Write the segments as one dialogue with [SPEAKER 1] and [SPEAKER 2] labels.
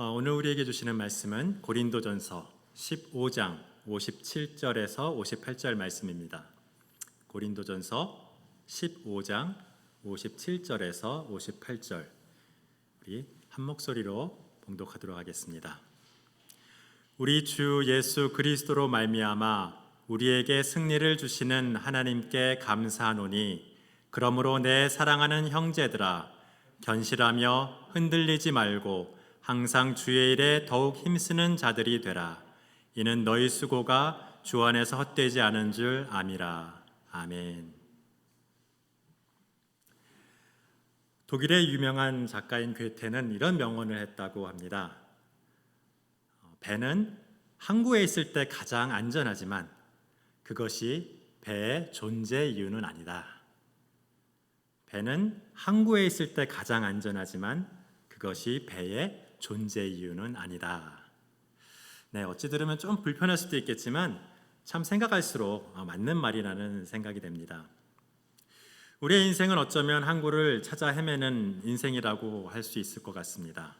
[SPEAKER 1] 오늘 우리에게 주시는 말씀은 고린도전서 15장 57절에서 58절 말씀입니다. 고린도전서 15장 57절에서 58절 우리 한 목소리로 봉독하도록 하겠습니다. 우리 주 예수 그리스도로 말미암아 우리에게 승리를 주시는 하나님께 감사하노니 그러므로 내 사랑하는 형제들아 견실하며 흔들리지 말고 항상 주의 일에 더욱 힘쓰는 자들이 되라. 이는 너희 수고가 주 안에서 헛되지 않은 줄 암이라. 아멘. 독일의 유명한 작가인 괴테는 이런 명언을 했다고 합니다. 배는 항구에 있을 때 가장 안전하지만 그것이 배의 존재 이유는 아니다. 배는 항구에 있을 때 가장 안전하지만 그것이 배의 존재 이유는 아니다. 네, 어찌 들으면 좀 불편할 수도 있겠지만 참 생각할수록 맞는 말이라는 생각이 됩니다. 우리의 인생은 어쩌면 항구를 찾아 헤매는 인생이라고 할 수 있을 것 같습니다.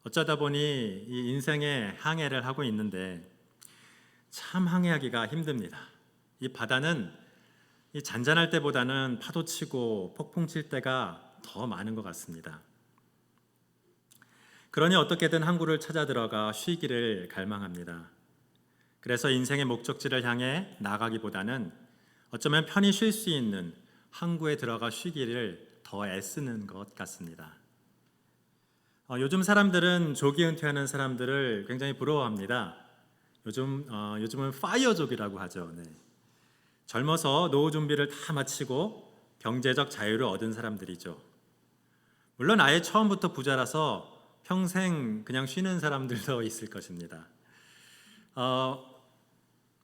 [SPEAKER 1] 어쩌다 보니 이 인생의 항해를 하고 있는데 참 항해하기가 힘듭니다. 이 바다는 이 잔잔할 때보다는 파도 치고 폭풍 칠 때가 더 많은 것 같습니다. 그러니 어떻게든 항구를 찾아 들어가 쉬기를 갈망합니다. 그래서 인생의 목적지를 향해 나가기보다는 어쩌면 편히 쉴 수 있는 항구에 들어가 쉬기를 더 애쓰는 것 같습니다. 요즘 사람들은 조기 은퇴하는 사람들을 굉장히 부러워합니다. 요즘은 파이어족이라고 하죠. 네. 젊어서 노후 준비를 다 마치고 경제적 자유를 얻은 사람들이죠. 물론 아예 처음부터 부자라서 평생 그냥 쉬는 사람들도 있을 것입니다.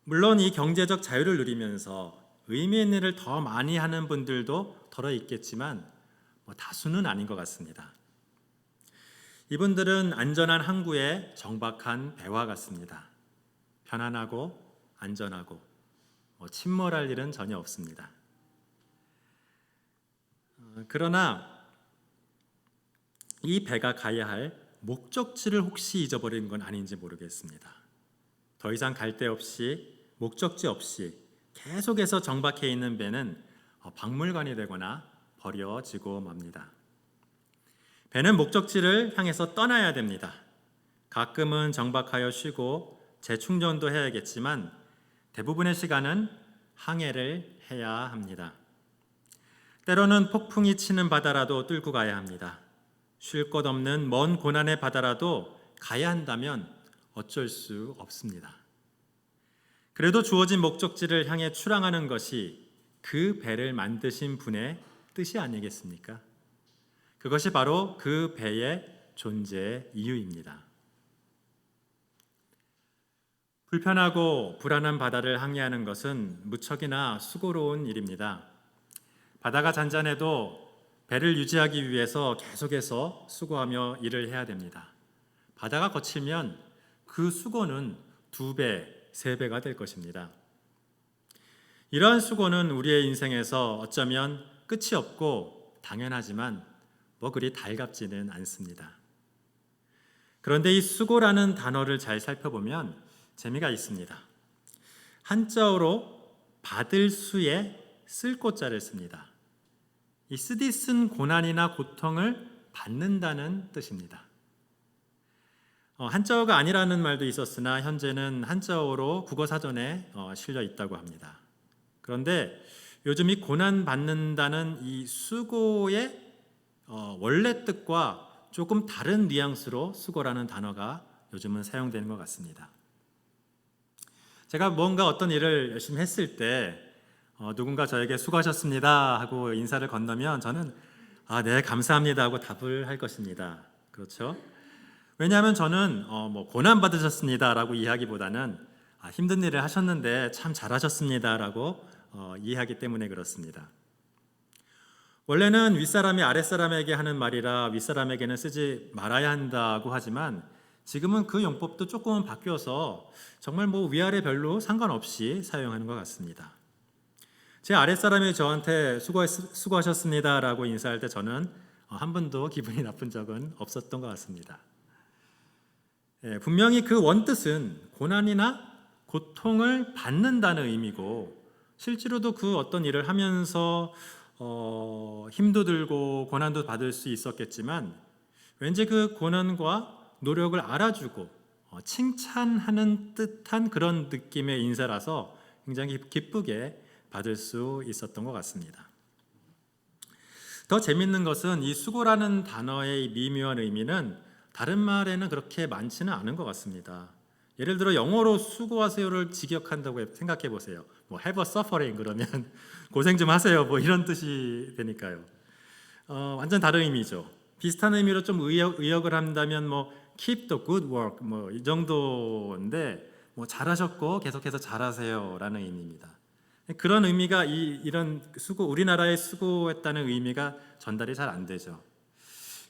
[SPEAKER 1] 물론 이 경제적 자유를 누리면서 의미 있는 일을 더 많이 하는 분들도 덜어 있겠지만 다수는 아닌 것 같습니다. 이분들은 안전한 항구에 정박한 배와 같습니다. 편안하고 안전하고 침몰할 일은 전혀 없습니다. 그러나 이 배가 가야 할 목적지를 혹시 잊어버린 건 아닌지 모르겠습니다. 더 이상 갈 데 없이 목적지 없이 계속해서 정박해 있는 배는 박물관이 되거나 버려지고 맙니다. 배는 목적지를 향해서 떠나야 됩니다. 가끔은 정박하여 쉬고 재충전도 해야겠지만 대부분의 시간은 항해를 해야 합니다. 때로는 폭풍이 치는 바다라도 뚫고 가야 합니다. 쉴 것 없는 먼 고난의 바다라도 가야 한다면 어쩔 수 없습니다. 그래도 주어진 목적지를 향해 출항하는 것이 그 배를 만드신 분의 뜻이 아니겠습니까? 그것이 바로 그 배의 존재 이유입니다. 불편하고 불안한 바다를 항해하는 것은 무척이나 수고로운 일입니다. 바다가 잔잔해도 배를 유지하기 위해서 계속해서 수고하며 일을 해야 됩니다. 바다가 거칠면 그 수고는 2배, 3배가 될 것입니다. 이러한 수고는 우리의 인생에서 어쩌면 끝이 없고 당연하지만 그리 달갑지는 않습니다. 그런데 이 수고라는 단어를 잘 살펴보면 재미가 있습니다. 한자어로 받을 수에 쓸 고자를 씁니다. 이 쓰디쓴 고난이나 고통을 받는다는 뜻입니다. 한자어가 아니라는 말도 있었으나 현재는 한자어로 국어사전에 실려 있다고 합니다. 그런데 요즘 이 고난 받는다는 이 수고의 원래 뜻과 조금 다른 뉘앙스로 수고라는 단어가 요즘은 사용되는 것 같습니다. 제가 뭔가 어떤 일을 열심히 했을 때 누군가 저에게 수고하셨습니다 하고 인사를 건너면 저는 네 감사합니다 하고 답을 할 것입니다. 그렇죠? 왜냐하면 저는 고난 받으셨습니다 라고 이해하기보다는 힘든 일을 하셨는데 참 잘하셨습니다 라고 이해하기 때문에 그렇습니다. 원래는 윗사람이 아랫사람에게 하는 말이라 윗사람에게는 쓰지 말아야 한다고 하지만 지금은 그 용법도 조금은 바뀌어서 정말 위아래 별로 상관없이 사용하는 것 같습니다. 제 아랫사람이 저한테 수고하셨습니다 라고 인사할 때 저는 한 번도 기분이 나쁜 적은 없었던 것 같습니다. 분명히 그 원뜻은 고난이나 고통을 받는다는 의미고, 실제로도 그 어떤 일을 하면서 힘도 들고 고난도 받을 수 있었겠지만, 왠지 그 고난과 노력을 알아주고 칭찬하는 듯한 그런 느낌의 인사라서 굉장히 기쁘게 받을 수 있었던 것 같습니다. 더 재밌는 것은 이 수고라는 단어의 미묘한 의미는 다른 말에는 그렇게 많지는 않은 것 같습니다. 예를 들어 영어로 수고하세요를 직역한다고 생각해 보세요. 뭐 have a suffering 그러면 고생 좀 하세요, 뭐 이런 뜻이 되니까요. 완전 다른 의미죠. 비슷한 의미로 좀 의역을 한다면 뭐 keep the good work 뭐 이 정도인데, 뭐 잘하셨고 계속해서 잘하세요라는 의미입니다. 그런 의미가 이런 수고, 우리나라에 수고했다는 의미가 전달이 잘 안 되죠.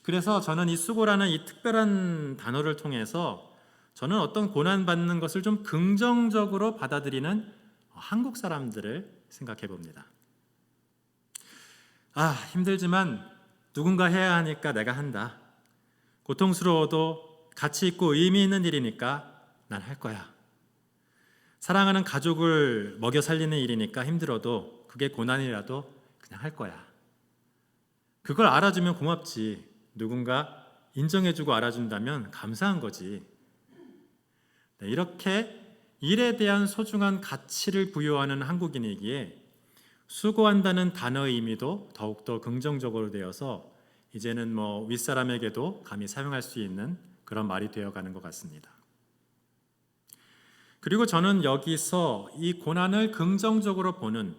[SPEAKER 1] 그래서 저는 이 수고라는 이 특별한 단어를 통해서 저는 어떤 고난받는 것을 좀 긍정적으로 받아들이는 한국 사람들을 생각해 봅니다. 힘들지만 누군가 해야 하니까 내가 한다. 고통스러워도 가치 있고 의미 있는 일이니까 난 할 거야. 사랑하는 가족을 먹여 살리는 일이니까 힘들어도 그게 고난이라도 그냥 할 거야. 그걸 알아주면 고맙지. 누군가 인정해주고 알아준다면 감사한 거지. 이렇게 일에 대한 소중한 가치를 부여하는 한국인이기에 수고한다는 단어의 의미도 더욱더 긍정적으로 되어서 이제는 뭐 윗사람에게도 감히 사용할 수 있는 그런 말이 되어가는 것 같습니다. 그리고 저는 여기서 이 고난을 긍정적으로 보는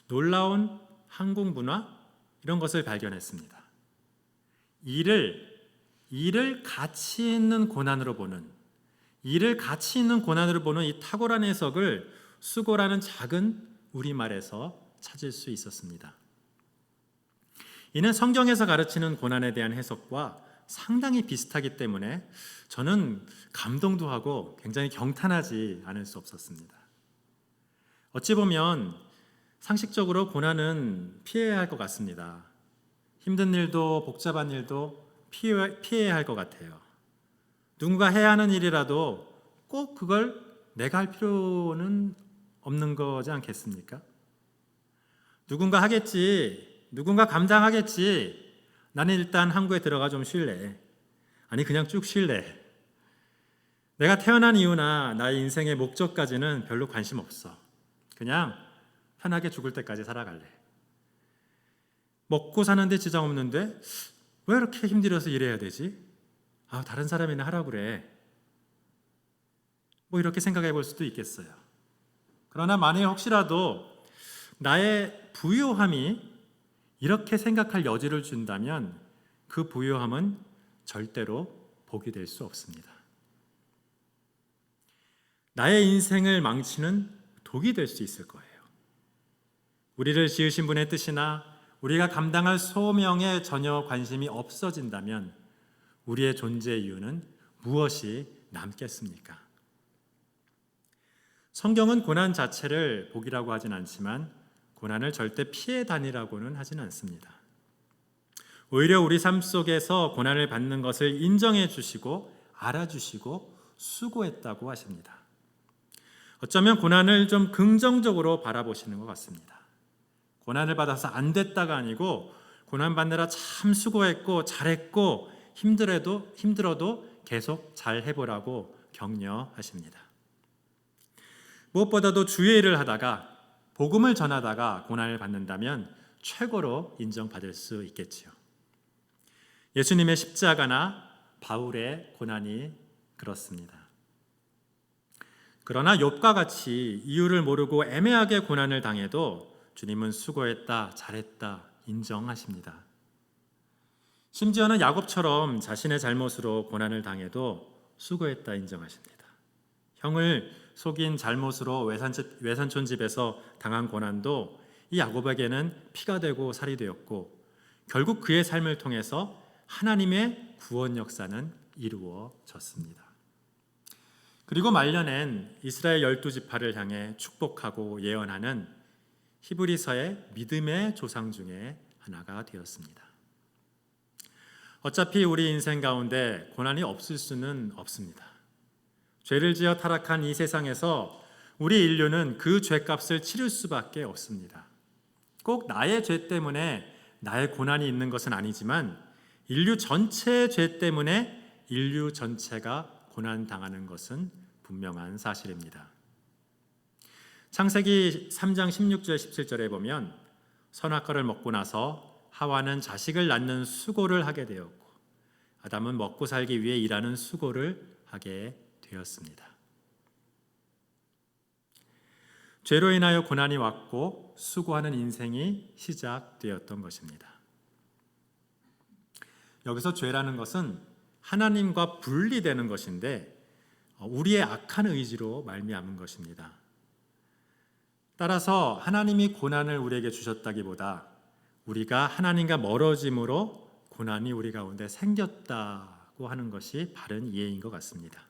[SPEAKER 1] 놀라운 한국 문화, 이런 것을 발견했습니다. 일을 가치 있는 고난으로 보는, 일을 가치 있는 고난으로 보는 이 탁월한 해석을 수고라는 작은 우리말에서 찾을 수 있었습니다. 이는 성경에서 가르치는 고난에 대한 해석과 상당히 비슷하기 때문에 저는 감동도 하고 굉장히 경탄하지 않을 수 없었습니다. 어찌 보면 상식적으로 고난은 피해야 할 것 같습니다. 힘든 일도 복잡한 일도 피해야 할 것 같아요. 누군가 해야 하는 일이라도 꼭 그걸 내가 할 필요는 없는 거지 않겠습니까? 누군가 하겠지, 누군가 감당하겠지, 나는 일단 항구에 들어가 좀 쉴래. 아니 그냥 쭉 쉴래. 내가 태어난 이유나 나의 인생의 목적까지는 별로 관심 없어. 그냥 편하게 죽을 때까지 살아갈래. 먹고 사는데 지장 없는데 왜 이렇게 힘들어서 일해야 되지? 다른 사람이나 하라고 그래. 뭐 이렇게 생각해 볼 수도 있겠어요. 그러나 만약에 혹시라도 나의 부요함이 이렇게 생각할 여지를 준다면 그 부요함은 절대로 복이 될 수 없습니다. 나의 인생을 망치는 독이 될 수 있을 거예요. 우리를 지으신 분의 뜻이나 우리가 감당할 소명에 전혀 관심이 없어진다면 우리의 존재 이유는 무엇이 남겠습니까? 성경은 고난 자체를 복이라고 하진 않지만 고난을 절대 피해 다니라고는 하진 않습니다. 오히려 우리 삶 속에서 고난을 받는 것을 인정해 주시고 알아주시고 수고했다고 하십니다. 어쩌면 고난을 좀 긍정적으로 바라보시는 것 같습니다. 고난을 받아서 안 됐다가 아니고 고난 받느라 참 수고했고 잘했고 힘들어도 계속 잘 해보라고 격려하십니다. 무엇보다도 주의 일을 하다가 복음을 전하다가 고난을 받는다면 최고로 인정받을 수 있겠지요. 예수님의 십자가나 바울의 고난이 그렇습니다. 그러나 욥과 같이 이유를 모르고 애매하게 고난을 당해도 주님은 수고했다, 잘했다 인정하십니다. 심지어는 야곱처럼 자신의 잘못으로 고난을 당해도 수고했다 인정하십니다. 형을 속인 잘못으로 외삼촌 집에서 당한 고난도 이 야곱에게는 피가 되고 살이 되었고 결국 그의 삶을 통해서 하나님의 구원 역사는 이루어졌습니다. 그리고 말년엔 이스라엘 12지파를 향해 축복하고 예언하는 히브리서의 믿음의 조상 중에 하나가 되었습니다. 어차피 우리 인생 가운데 고난이 없을 수는 없습니다. 죄를 지어 타락한 이 세상에서 우리 인류는 그 죄값을 치를 수밖에 없습니다. 꼭 나의 죄 때문에 나의 고난이 있는 것은 아니지만 인류 전체의 죄 때문에 인류 전체가 고난당하는 것은 분명한 사실입니다. 창세기 3장 16절 17절에 보면 선악과를 먹고 나서 하와는 자식을 낳는 수고를 하게 되었고 아담은 먹고 살기 위해 일하는 수고를 하게 되었습니다. 죄로 인하여 고난이 왔고 수고하는 인생이 시작되었던 것입니다. 여기서 죄라는 것은 하나님과 분리되는 것인데 우리의 악한 의지로 말미암은 것입니다. 따라서 하나님이 고난을 우리에게 주셨다기보다 우리가 하나님과 멀어짐으로 고난이 우리 가운데 생겼다고 하는 것이 바른 이해인 것 같습니다.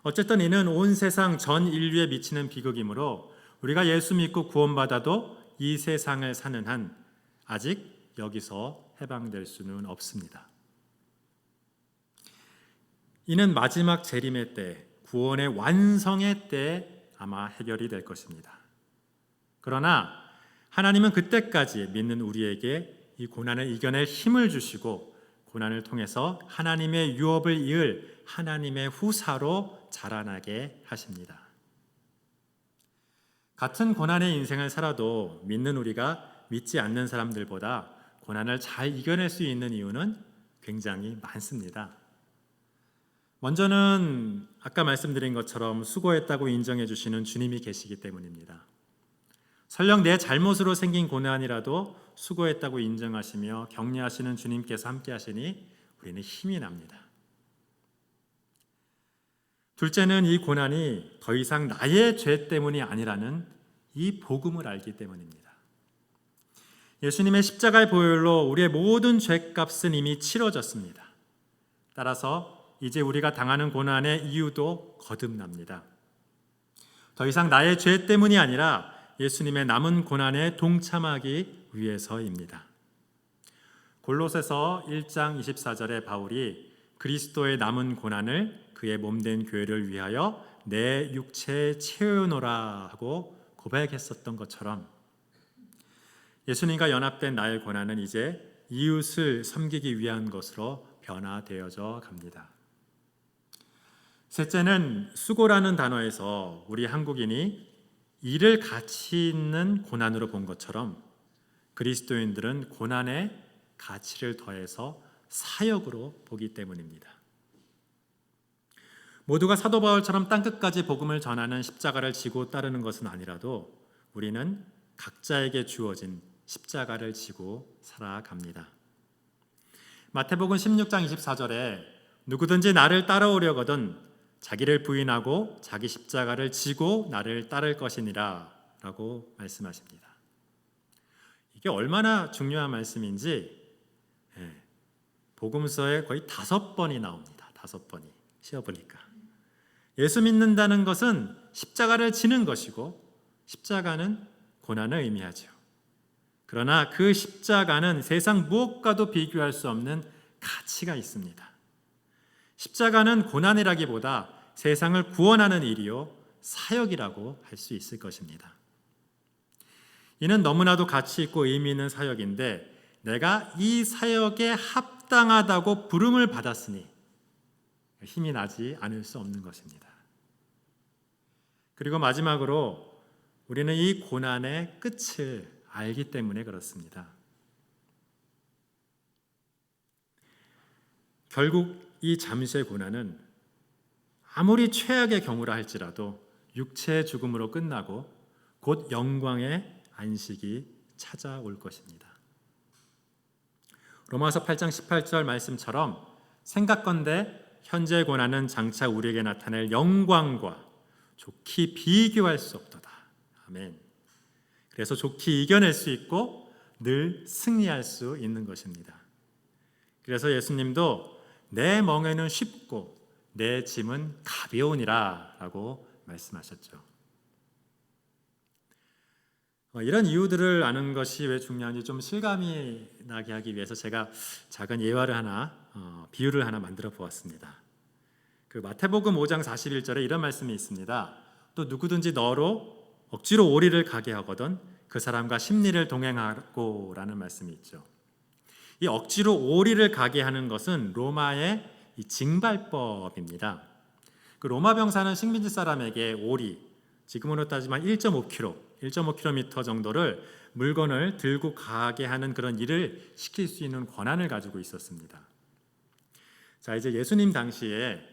[SPEAKER 1] 어쨌든 이는 온 세상 전 인류에 미치는 비극이므로 우리가 예수 믿고 구원받아도 이 세상을 사는 한 아직 여기서 해방될 수는 없습니다. 이는 마지막 재림의 때, 구원의 완성의 때 아마 해결이 될 것입니다. 그러나 하나님은 그때까지 믿는 우리에게 이 고난을 이겨낼 힘을 주시고 고난을 통해서 하나님의 유업을 이을 하나님의 후사로 자라나게 하십니다. 같은 고난의 인생을 살아도 믿는 우리가 믿지 않는 사람들보다 고난을 잘 이겨낼 수 있는 이유는 굉장히 많습니다. 먼저는 아까 말씀드린 것처럼 수고했다고 인정해 주시는 주님이 계시기 때문입니다. 설령 내 잘못으로 생긴 고난이라도 수고했다고 인정하시며 격려하시는 주님께서 함께 하시니 우리는 힘이 납니다. 둘째는 이 고난이 더 이상 나의 죄 때문이 아니라는 이 복음을 알기 때문입니다. 예수님의 십자가의 보혈로 우리의 모든 죄값은 이미 치러졌습니다. 따라서 이제 우리가 당하는 고난의 이유도 거듭납니다. 더 이상 나의 죄 때문이 아니라 예수님의 남은 고난에 동참하기 위해서입니다. 골로새서 1장 24절에 바울이 그리스도의 남은 고난을 그의 몸된 교회를 위하여 내 육체에 채우노라 하고 고백했었던 것처럼 예수님과 연합된 나의 고난은 이제 이웃을 섬기기 위한 것으로 변화되어져 갑니다. 셋째는 수고라는 단어에서 우리 한국인이 일을 가치 있는 고난으로 본 것처럼 그리스도인들은 고난에 가치를 더해서 사역으로 보기 때문입니다. 모두가 사도 바울처럼 땅끝까지 복음을 전하는 십자가를 지고 따르는 것은 아니라도 우리는 각자에게 주어진 십자가를 지고 살아갑니다. 마태복음 16장 24절에 누구든지 나를 따라오려거든 자기를 부인하고 자기 십자가를 지고 나를 따를 것이니라 라고 말씀하십니다. 이게 얼마나 중요한 말씀인지 복음서에 거의 5번이 나옵니다. 5번이 쉬어보니까 예수 믿는다는 것은 십자가를 지는 것이고 십자가는 고난을 의미하죠. 그러나 그 십자가는 세상 무엇과도 비교할 수 없는 가치가 있습니다. 십자가는 고난이라기보다 세상을 구원하는 일이요 사역이라고 할 수 있을 것입니다. 이는 너무나도 가치 있고 의미 있는 사역인데 내가 이 사역에 합당하다고 부름을 받았으니 힘이 나지 않을 수 없는 것입니다. 그리고 마지막으로 우리는 이 고난의 끝을 알기 때문에 그렇습니다. 결국 이 잠시의 고난은 아무리 최악의 경우라 할지라도 육체의 죽음으로 끝나고 곧 영광의 안식이 찾아올 것입니다. 로마서 8장 18절 말씀처럼 생각건대 현재의 고난은 장차 우리에게 나타낼 영광과 좋게 비교할 수 없도다. 아멘. 그래서 좋게 이겨낼 수 있고 늘 승리할 수 있는 것입니다. 그래서 예수님도 내 멍에는 쉽고 내 짐은 가벼우니라 라고 말씀하셨죠. 이런 이유들을 아는 것이 왜 중요한지 좀 실감이 나게 하기 위해서 제가 작은 예화를 하나, 비유를 하나 만들어 보았습니다. 그 마태복음 5장 41절에 이런 말씀이 있습니다. 또 누구든지 너로 억지로 오리를 가게 하거든 그 사람과 십리를 동행하고라는 말씀이 있죠. 이 억지로 오리를 가게 하는 것은 로마의 이 징발법입니다. 그 로마 병사는 식민지 사람에게 오리, 지금으로 따지면 1.5km 정도를 물건을 들고 가게 하는 그런 일을 시킬 수 있는 권한을 가지고 있었습니다. 자, 이제 예수님 당시에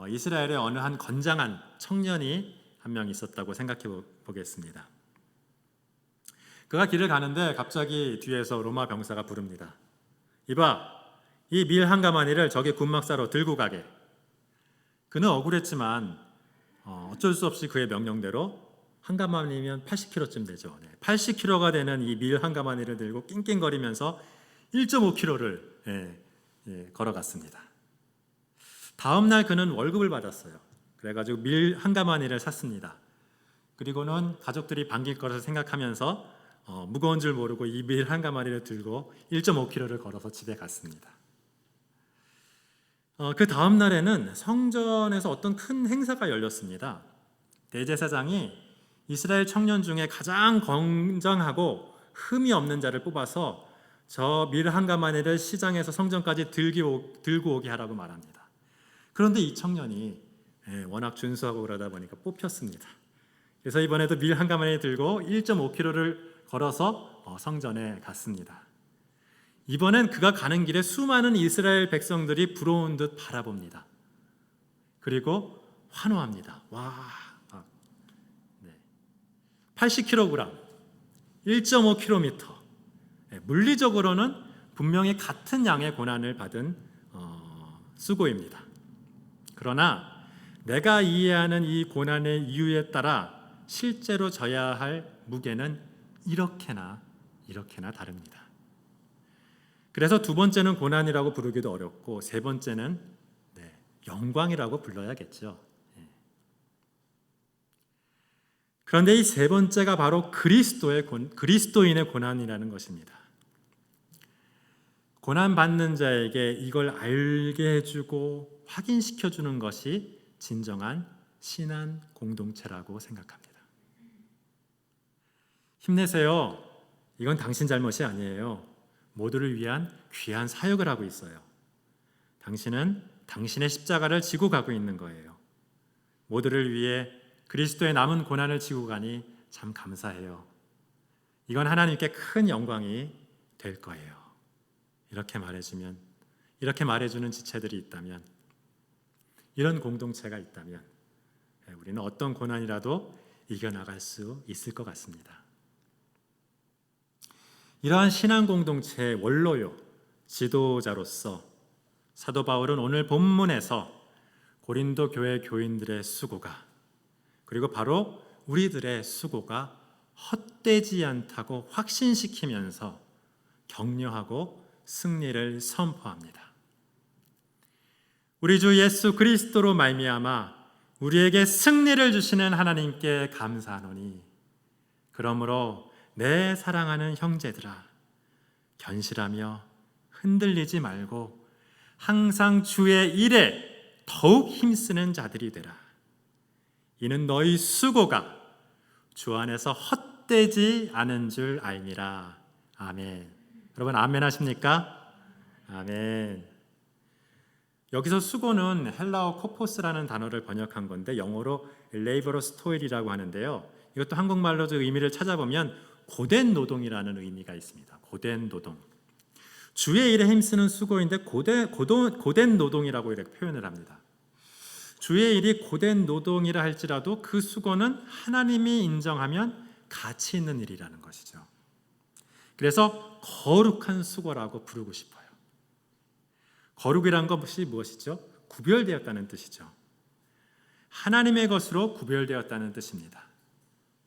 [SPEAKER 1] 이스라엘의 어느 한 건장한 청년이 한 명 있었다고 생각해 보겠습니다. 그가 길을 가는데 갑자기 뒤에서 로마 병사가 부릅니다. 이봐, 이 밀 한 가마니를 저기 군막사로 들고 가게. 그는 억울했지만 어쩔 수 없이 그의 명령대로 한 가마니면 80kg쯤 되죠. 80kg가 되는 이 밀 한 가마니를 들고 낑낑거리면서 1.5km를 걸어갔습니다. 다음 날 그는 월급을 받았어요. 그래가지고 밀 한 가마니를 샀습니다. 그리고는 가족들이 반길 거라고 생각하면서 무거운 줄 모르고 이 밀 한 가마니를 들고 1.5km를 걸어서 집에 갔습니다. 그 다음 날에는 성전에서 어떤 큰 행사가 열렸습니다. 대제사장이 이스라엘 청년 중에 가장 건장하고 흠이 없는 자를 뽑아서 저 밀 한 가마니를 시장에서 성전까지 들고 오게 하라고 말합니다. 그런데 이 청년이 워낙 준수하고 그러다 보니까 뽑혔습니다. 그래서 이번에도 밀 한 가마니 들고 1.5km를 걸어서 성전에 갔습니다. 이번엔 그가 가는 길에 수많은 이스라엘 백성들이 부러운 듯 바라봅니다. 그리고 환호합니다. 와, 80kg, 1.5km. 물리적으로는 분명히 같은 양의 고난을 받은 수고입니다. 그러나 내가 이해하는 이 고난의 이유에 따라 실제로 져야 할 무게는 이렇게나 다릅니다. 그래서 두 번째는 고난이라고 부르기도 어렵고 세 번째는 영광이라고 불러야겠죠. 그런데 이 세 번째가 바로 그리스도인의 고난이라는 것입니다. 고난받는 자에게 이걸 알게 해주고 확인시켜주는 것이 진정한 신앙 공동체라고 생각합니다. 힘내세요. 이건 당신 잘못이 아니에요. 모두를 위한 귀한 사역을 하고 있어요. 당신은 당신의 십자가를 지고 가고 있는 거예요. 모두를 위해 그리스도의 남은 고난을 지고 가니 참 감사해요. 이건 하나님께 큰 영광이 될 거예요. 이렇게 말해주는 지체들이 있다면, 이런 공동체가 있다면 우리는 어떤 고난이라도 이겨나갈 수 있을 것 같습니다. 이러한 신앙 공동체의 원로요, 지도자로서 사도 바울은 오늘 본문에서 고린도 교회 교인들의 수고가, 그리고 바로 우리들의 수고가 헛되지 않다고 확신시키면서 격려하고 승리를 선포합니다. 우리 주 예수 그리스도로 말미암아 우리에게 승리를 주시는 하나님께 감사하노니, 그러므로 내 사랑하는 형제들아, 견실하며 흔들리지 말고 항상 주의 일에 더욱 힘쓰는 자들이 되라. 이는 너희 수고가 주 안에서 헛되지 않은 줄 알미라. 아멘. 여러분 아멘 하십니까? 아멘. 여기서 수고는 헬라어 코포스라는 단어를 번역한 건데 영어로 레이버러스 토일이라고 하는데요. 이것도 한국말로 의미를 찾아보면 고된 노동이라는 의미가 있습니다. 고된 노동. 주의 일에 힘쓰는 수고인데 고된 노동이라고 이렇게 표현을 합니다. 주의 일이 고된 노동이라 할지라도 그 수고는 하나님이 인정하면 가치 있는 일이라는 것이죠. 그래서 거룩한 수고라고 부르고 싶어요. 거룩이란 것이 무엇이죠? 구별되었다는 뜻이죠. 하나님의 것으로 구별되었다는 뜻입니다.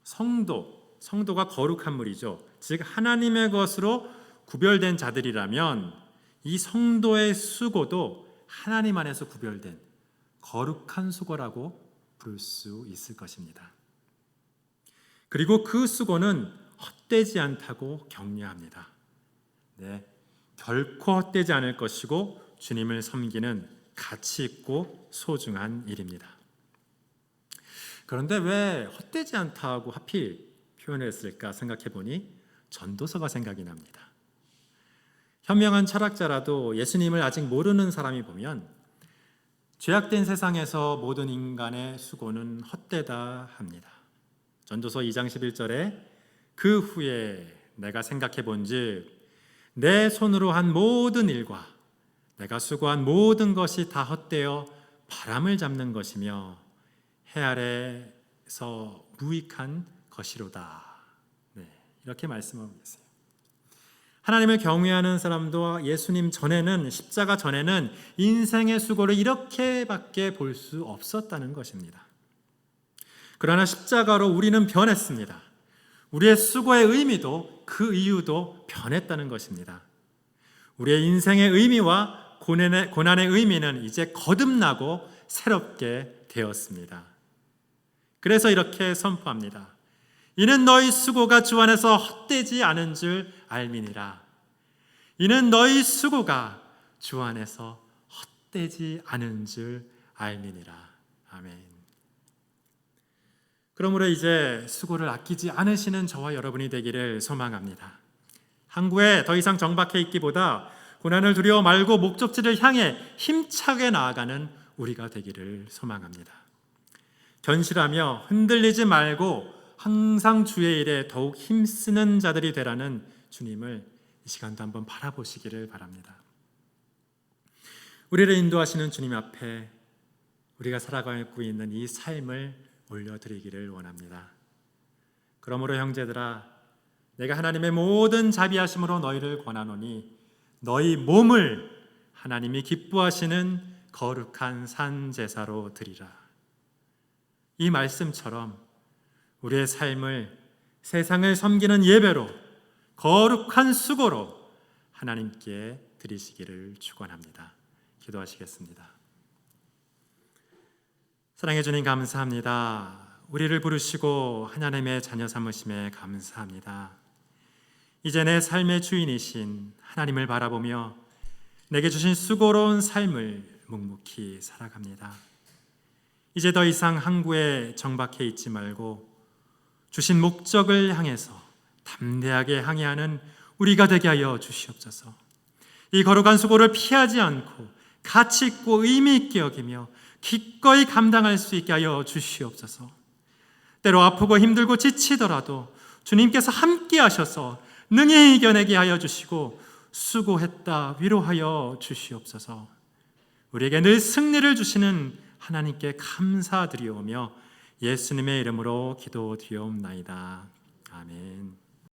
[SPEAKER 1] 성도가 거룩한 물이죠. 즉 하나님의 것으로 구별된 자들이라면 이 성도의 수고도 하나님 안에서 구별된 거룩한 수고라고 부를 수 있을 것입니다. 그리고 그 수고는 헛되지 않다고 격려합니다. 결코 헛되지 않을 것이고 주님을 섬기는 가치 있고 소중한 일입니다. 그런데 왜 헛되지 않다고 하필 표현을 했을까 생각해 보니 전도서가 생각이 납니다. 현명한 철학자라도 예수님을 아직 모르는 사람이 보면 죄악된 세상에서 모든 인간의 수고는 헛되다 합니다. 전도서 2장 11절에 그 후에 내가 생각해 본즉 내 손으로 한 모든 일과 내가 수고한 모든 것이 다 헛되어 바람을 잡는 것이며 해 아래서 무익한 것이로다. 네, 이렇게 말씀하고 계세요. 하나님을 경외하는 사람도 예수님 전에는, 십자가 전에는 인생의 수고를 이렇게밖에 볼 수 없었다는 것입니다. 그러나 십자가로 우리는 변했습니다. 우리의 수고의 의미도 그 이유도 변했다는 것입니다. 우리의 인생의 의미와 고난의 의미는 이제 거듭나고 새롭게 되었습니다. 그래서 이렇게 선포합니다. 이는 너희 수고가 주 안에서 헛되지 않은 줄 알미니라. 이는 너희 수고가 주 안에서 헛되지 않은 줄 알미니라. 아멘. 그러므로 이제 수고를 아끼지 않으시는 저와 여러분이 되기를 소망합니다. 항구에 더 이상 정박해 있기보다 고난을 두려워 말고 목적지를 향해 힘차게 나아가는 우리가 되기를 소망합니다. 견실하며 흔들리지 말고 항상 주의 일에 더욱 힘쓰는 자들이 되라는 주님을 이 시간도 한번 바라보시기를 바랍니다. 우리를 인도하시는 주님 앞에 우리가 살아가고 있는 이 삶을 올려드리기를 원합니다. 그러므로 형제들아, 내가 하나님의 모든 자비하심으로 너희를 권하노니 너희 몸을 하나님이 기뻐하시는 거룩한 산 제사로 드리라. 이 말씀처럼 우리의 삶을 세상을 섬기는 예배로, 거룩한 수고로 하나님께 드리시기를 축원합니다. 기도하시겠습니다. 사랑해 주님 감사합니다. 우리를 부르시고 하나님의 자녀 삼으심에 감사합니다. 이제 내 삶의 주인이신 하나님을 바라보며 내게 주신 수고로운 삶을 묵묵히 살아갑니다. 이제 더 이상 항구에 정박해 있지 말고 주신 목적을 향해서 담대하게 항해하는 우리가 되게 하여 주시옵소서. 이 거룩한 수고를 피하지 않고 가치 있고 의미 있게 여기며 기꺼이 감당할 수 있게 하여 주시옵소서. 때로 아프고 힘들고 지치더라도 주님께서 함께 하셔서 능히 이겨내게 하여 주시고 수고했다 위로하여 주시옵소서. 우리에게 늘 승리를 주시는 하나님께 감사드리오며 예수님의 이름으로 기도드리옵나이다. 아멘.